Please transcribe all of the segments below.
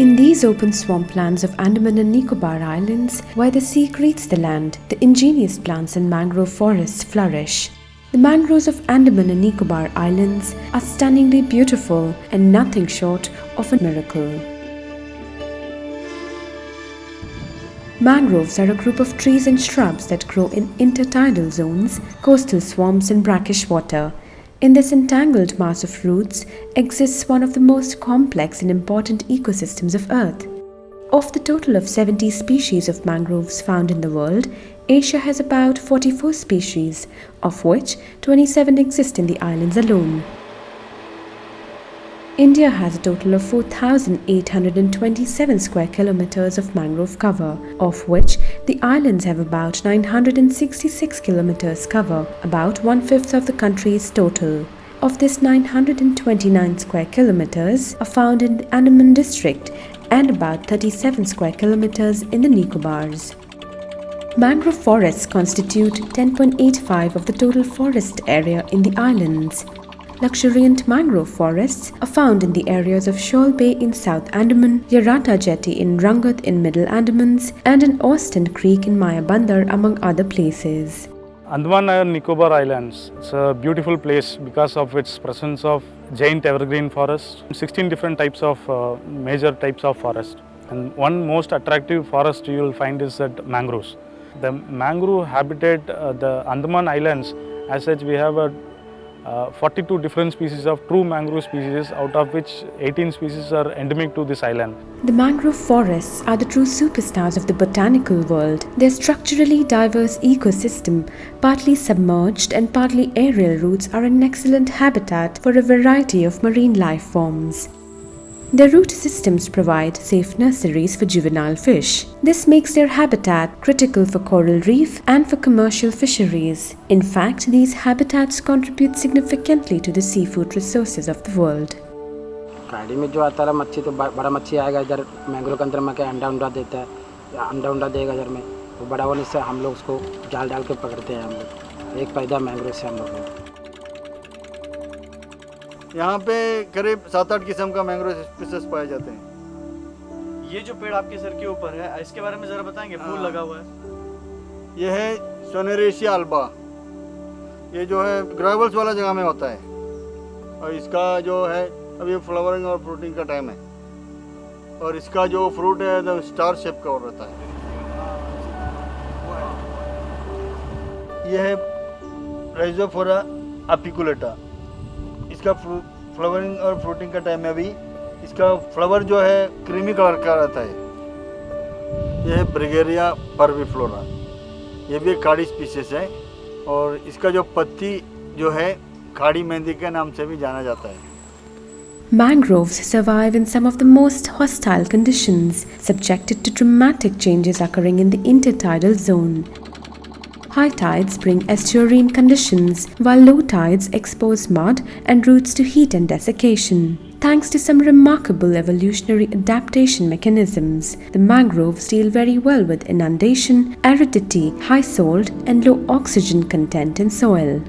In these open swamplands of Andaman and Nicobar Islands, where the sea greets the land, the ingenious plants and mangrove forests flourish. The mangroves of Andaman and Nicobar Islands are stunningly beautiful and nothing short of a miracle. Mangroves are a group of trees and shrubs that grow in intertidal zones, coastal swamps and brackish water. In this entangled mass of roots exists one of the most complex and important ecosystems of Earth. Of the total of 70 species of mangroves found in the world, Asia has about 44 species, of which 27 exist in the islands alone. India has a total of 4,827 square kilometers of mangrove cover, of which the islands have about 966 kilometers cover, about 1/5 of the country's total. Of this, 929 square kilometers are found in the Andaman district and about 37 square kilometers in the Nicobars. Mangrove forests constitute 10.85% of the total forest area in the islands. Luxuriant mangrove forests are found in the areas of Shoal Bay in South Andaman, Yarata Jetty in Rangat in Middle Andamans, and in Austin Creek in Mayabandar, among other places. Andaman and Nicobar Islands, it's a beautiful place because of its presence of giant evergreen forest, 16 different types of major types of forest. And one most attractive forest you will find is at mangroves. The mangrove habitat, the Andaman Islands, as such we have 42 different species of true mangrove species, out of which 18 species are endemic to this island. The mangrove forests are the true superstars of the botanical world. Their structurally diverse ecosystem, partly submerged and partly aerial roots, are an excellent habitat for a variety of marine life forms. Their root systems provide safe nurseries for juvenile fish. This makes their habitat critical for coral reef and for commercial fisheries. In fact, these habitats contribute significantly to the seafood resources of the world. गाड़ी में जो आता है मच्छी तो बड़ा मच्छी आएगा इधर मैंग्रोव के अंदर में के अंडा देता है या अंडा देगा इधर में वो बड़ा होने से हम लोग उसको जाल डाल के पकड़ते हैं हम लोग एक पैदा मैंग्रोव से हम लोग यहाँ पे करीब 7-8 किस्म का मैंग्रोव स्पीशीज पाए जाते हैं। ये जो पेड़ आपके सर के ऊपर है इसके बारे में जरा बताएंगे? फूल लगा हुआ है। ये है सोनेरेशिया अल्बा। ये जो है ग्रेवल्स वाला जगह में होता है और इसका जो है अभी फ्लावरिंग और फ्रूटिंग का टाइम है और इसका जो फ्रूट है तो स्टार शेप का और रहता है। ये है राइजोफोरा अपिकुलेटा। इसका फ्लावरिंग और फ्रूटिंग का टाइम में अभी इसका फ्लावर जो है क्रीमी कलर का रहता है। यह है ब्रिगेरिया परविफ्लोरा। ये भी एक खाड़ी स्पीशीज है और इसका जो पत्ती जो है खाड़ी मेहंदी के नाम से भी जाना जाता है। Mangroves survive in some of the most hostile conditions, subjected to dramatic changes occurring in the intertidal zone. High tides bring estuarine conditions, while low tides expose mud and roots to heat and desiccation. Thanks to some remarkable evolutionary adaptation mechanisms, the mangroves deal very well with inundation, aridity, high salt, and low oxygen content in soil.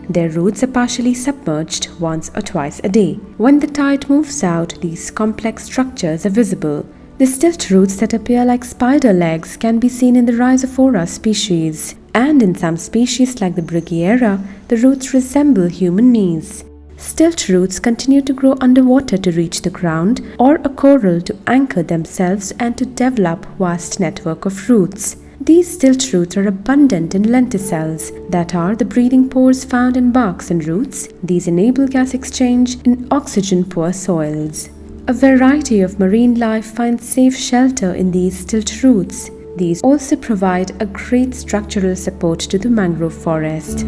Their roots are partially submerged once or twice a day. When the tide moves out, these complex structures are visible. The stilt roots that appear like spider legs can be seen in the Rhizophora species, and in some species like the Bruguiera, the roots resemble human knees. Stilt roots continue to grow underwater to reach the ground, or a coral to anchor themselves and to develop vast network of roots. These stilt roots are abundant in lenticels, that are the breathing pores found in barks and roots. These enable gas exchange in oxygen-poor soils. A variety of marine life finds safe shelter in these stilt roots. These also provide a great structural support to the mangrove forest.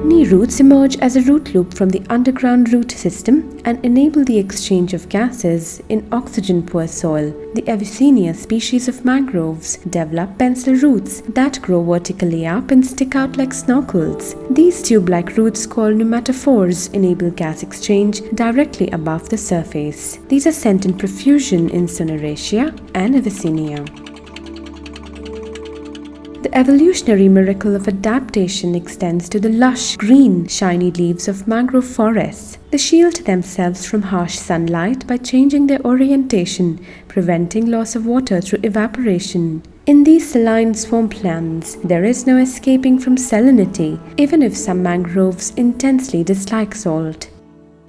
Knee roots emerge as a root loop from the underground root system and enable the exchange of gases in oxygen-poor soil. The Avicennia species of mangroves develop pencil roots that grow vertically up and stick out like snorkels. These tube-like roots, called pneumatophores, enable gas exchange directly above the surface. These are sent in profusion in Soneraceae and Avicennia. The evolutionary miracle of adaptation extends to the lush, green, shiny leaves of mangrove forests. They shield themselves from harsh sunlight by changing their orientation, preventing loss of water through evaporation. In these saline swamplands, there is no escaping from salinity, even if some mangroves intensely dislike salt.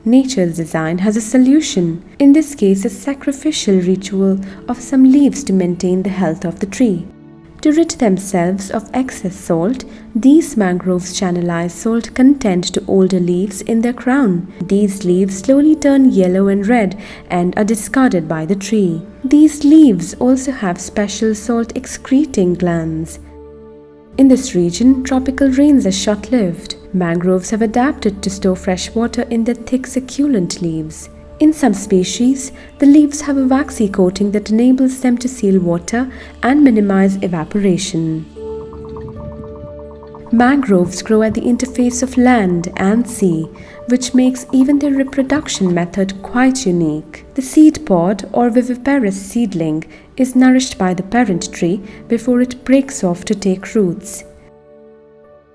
Nature's design has a solution, in this case a sacrificial ritual of some leaves to maintain the health of the tree. To rid themselves of excess salt, these mangroves channelize salt content to older leaves in their crown. These leaves slowly turn yellow and red and are discarded by the tree. These leaves also have special salt-excreting glands. In this region, tropical rains are short-lived. Mangroves have adapted to store fresh water in their thick succulent leaves. In some species, the leaves have a waxy coating that enables them to seal water and minimize evaporation. Mangroves grow at the interface of land and sea, which makes even their reproduction method quite unique. The seed pod or viviparous seedling is nourished by the parent tree before it breaks off to take roots.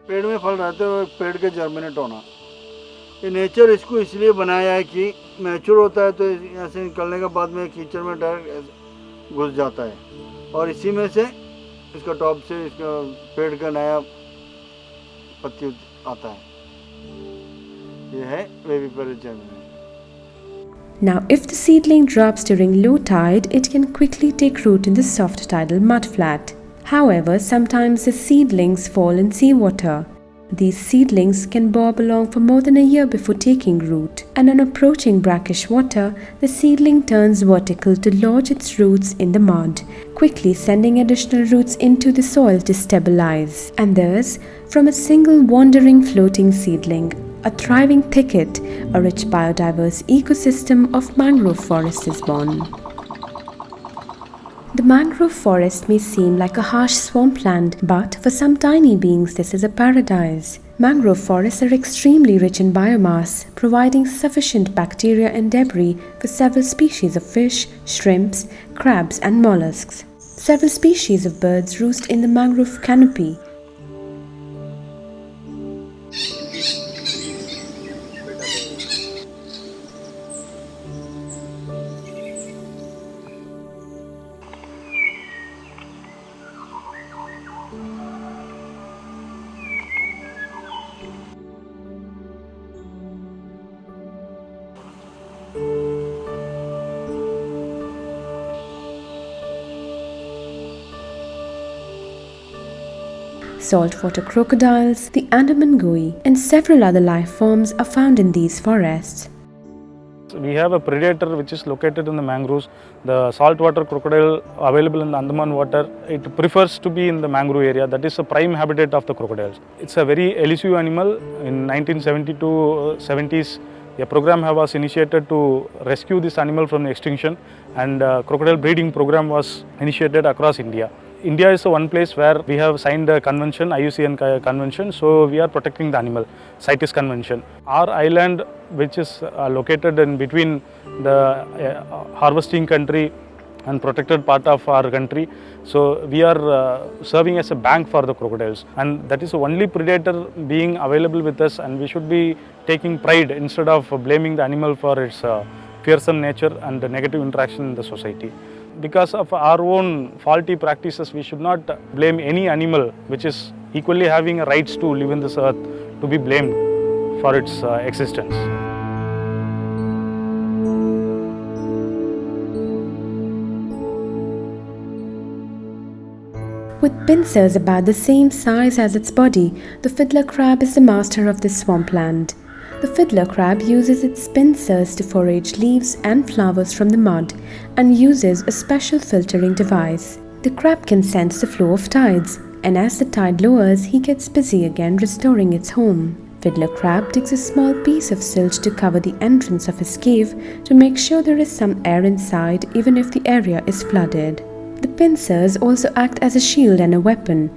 पेड़ में फल रहते हैं और पेड़ के germinate होना, ये नेचर इसको इसलिए बनाया है कि मैच्योर होता है तो यहाँ से निकलने के बाद में कीचड़ में डायरेक्ट घुस जाता है और इसी में से इसका टॉप से इसका पेड़ का नया पत्ती आता है। ये है वेविपरस germinate. Now, if the seedling drops during low tide, it can quickly take root in the soft tidal mudflat. However, sometimes the seedlings fall in seawater. These seedlings can bob along for more than a year before taking root, and on approaching brackish water, the seedling turns vertical to lodge its roots in the mud, quickly sending additional roots into the soil to stabilize. And thus, from a single wandering floating seedling, a thriving thicket, a rich biodiverse ecosystem of mangrove forest is born. The mangrove forest may seem like a harsh swampland, but for some tiny beings this is a paradise. Mangrove forests are extremely rich in biomass, providing sufficient bacteria and debris for several species of fish, shrimps, crabs and mollusks. Several species of birds roost in the mangrove canopy. Saltwater crocodiles, the Andaman goi, and several other life forms are found in these forests. We have a predator which is located in the mangroves. The saltwater crocodile available in the Andaman water, it prefers to be in the mangrove area. That is the prime habitat of the crocodiles. It's a very elusive animal. In 1970s, a program was initiated to rescue this animal from extinction, and crocodile breeding program was initiated across India. India is the one place where we have signed a convention, IUCN convention, so we are protecting the animal, CITES convention. Our island, which is located in between the harvesting country and protected part of our country, so we are serving as a bank for the crocodiles, and that is the only predator being available with us, and we should be taking pride instead of blaming the animal for its fearsome nature and the negative interaction in the society. Because of our own faulty practices, we should not blame any animal which is equally having rights to live in this earth to be blamed for its existence. With pincers about the same size as its body, the fiddler crab is the master of this swampland. The fiddler crab uses its pincers to forage leaves and flowers from the mud and uses a special filtering device. The crab can sense the flow of tides, and as the tide lowers, he gets busy again restoring its home. Fiddler crab digs a small piece of silt to cover the entrance of his cave to make sure there is some air inside even if the area is flooded. The pincers also act as a shield and a weapon.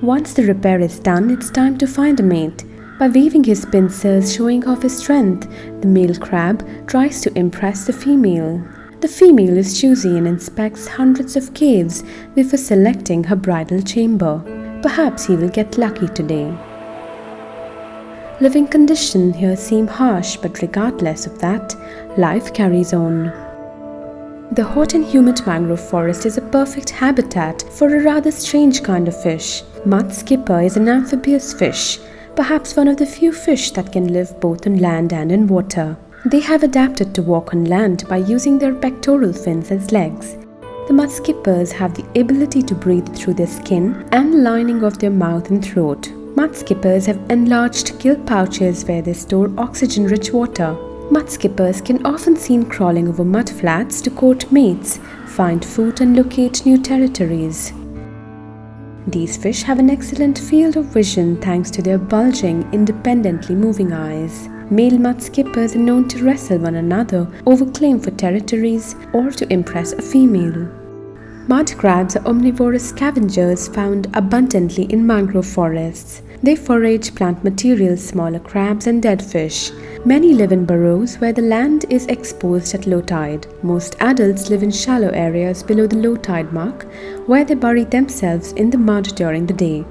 Once the repair is done, it's time to find a mate. By waving his pincers, showing off his strength, the male crab tries to impress the female. The female is choosy and inspects hundreds of caves before selecting her bridal chamber. Perhaps he will get lucky today. Living conditions here seem harsh, but regardless of that, life carries on. The hot and humid mangrove forest is a perfect habitat for a rather strange kind of fish. Mud skipper is an amphibious fish, perhaps one of the few fish that can live both on land and in water. They have adapted to walk on land by using their pectoral fins as legs. The mud skippers have the ability to breathe through their skin and the lining of their mouth and throat. Mud skippers have enlarged gill pouches where they store oxygen-rich water. Mud skippers can often be seen crawling over mud flats to court mates, find food and locate new territories. These fish have an excellent field of vision thanks to their bulging, independently moving eyes. Male mud skippers are known to wrestle one another over claim for territories or to impress a female. Mud crabs are omnivorous scavengers found abundantly in mangrove forests. They forage plant materials, smaller crabs and dead fish. Many live in burrows where the land is exposed at low tide. Most adults live in shallow areas below the low tide mark, where they bury themselves in the mud during the day.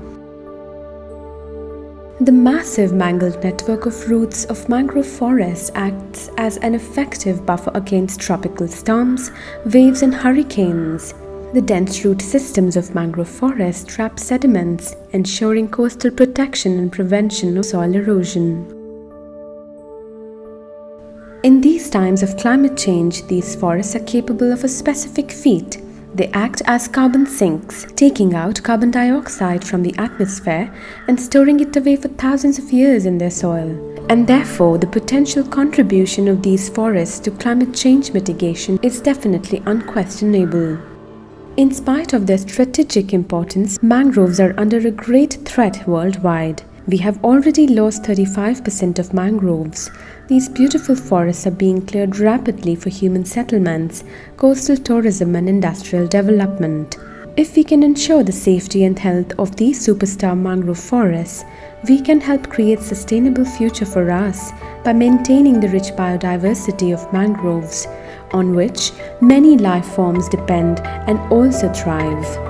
The massive mangled network of roots of mangrove forests acts as an effective buffer against tropical storms, waves and hurricanes. The dense root systems of mangrove forests trap sediments, ensuring coastal protection and prevention of soil erosion. In these times of climate change, these forests are capable of a specific feat. They act as carbon sinks, taking out carbon dioxide from the atmosphere and storing it away for thousands of years in their soil. And therefore, the potential contribution of these forests to climate change mitigation is definitely unquestionable. In spite of their strategic importance, mangroves are under a great threat worldwide. We have already lost 35% of mangroves. These beautiful forests are being cleared rapidly for human settlements, coastal tourism and industrial development. If we can ensure the safety and health of these superstar mangrove forests, we can help create a sustainable future for us by maintaining the rich biodiversity of mangroves, on which many life forms depend and also thrive.